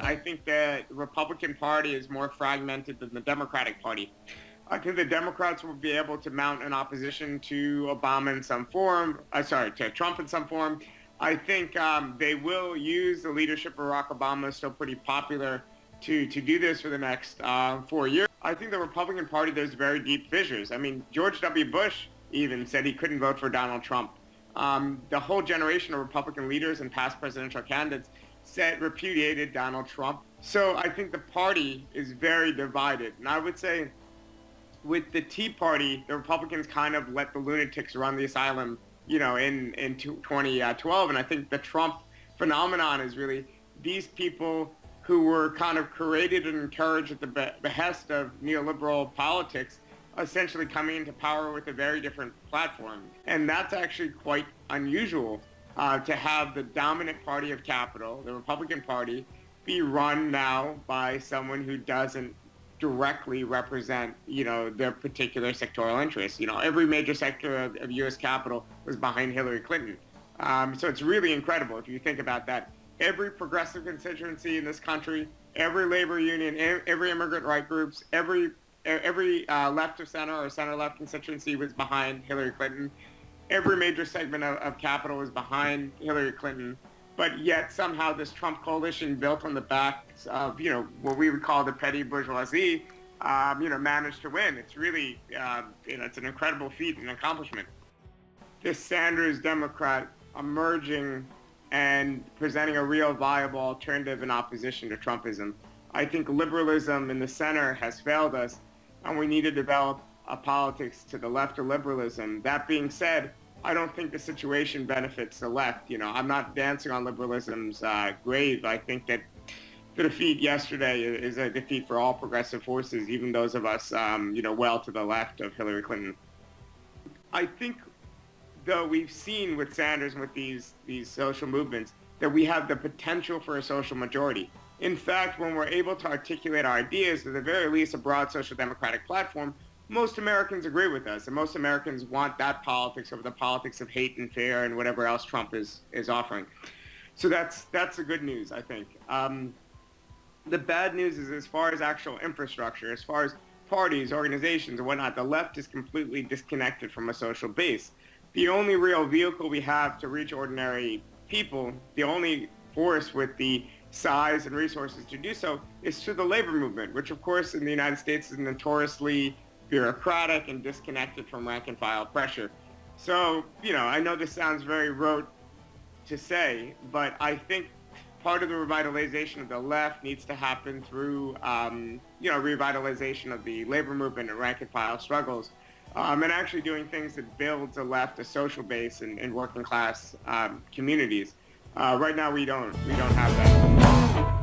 I think the Republican Party is more fragmented than the Democratic Party. I think the Democrats will be able to mount an opposition to Obama in some form, to Trump in some form. I think they will use the leadership of Barack Obama, still pretty popular, to do this for the next 4 years. I think the Republican Party, there's very deep fissures. I mean, George W. Bush even said he couldn't vote for Donald Trump. The whole generation of Republican leaders and past presidential candidates repudiated Donald Trump. So I think the party is very divided. And I would say with the Tea Party, the Republicans kind of let the lunatics run the asylum, in 2012. And I think the Trump phenomenon is really these people who were kind of created and encouraged at the behest of neoliberal politics, essentially coming into power with a very different platform. And that's actually quite unusual to have the dominant party of capital, the Republican Party, be run now by someone who doesn't directly represent, their particular sectoral interests. Every major sector of U.S. capital was behind Hillary Clinton. So it's really incredible if you think about that. Every progressive constituency in this country, every labor union, every immigrant right groups, every left of center or center-left constituency was behind Hillary Clinton. Every major segment of capital was behind Hillary Clinton. But yet somehow this Trump coalition built on the backs of, what we would call the petty bourgeoisie, managed to win. It's really, it's an incredible feat and accomplishment. This Sanders Democrat emerging and presenting a real viable alternative in opposition to Trumpism. I think liberalism in the center has failed us, and we need to develop a politics to the left of liberalism. That being said, I don't think the situation benefits the left. I'm not dancing on liberalism's grave. I think that the defeat yesterday is a defeat for all progressive forces, even those of us, well to the left of Hillary Clinton. I think, though, we've seen with Sanders and with these social movements that we have the potential for a social majority. In fact, when we're able to articulate our ideas, at the very least a broad social democratic platform, most Americans agree with us, and most Americans want that politics over the politics of hate and fear and whatever else Trump is offering. So that's the good news, I think. The bad news is as far as actual infrastructure, as far as parties, organizations, and whatnot, the left is completely disconnected from a social base. The only real vehicle we have to reach ordinary people, the only force with the size and resources to do so, is through the labor movement, which of course in the United States is notoriously bureaucratic and disconnected from rank and file pressure. So, I know this sounds very rote to say, but I think part of the revitalization of the left needs to happen through, revitalization of the labor movement and rank and file struggles, and actually doing things that builds a left, a social base in working class communities. Right now we don't have that.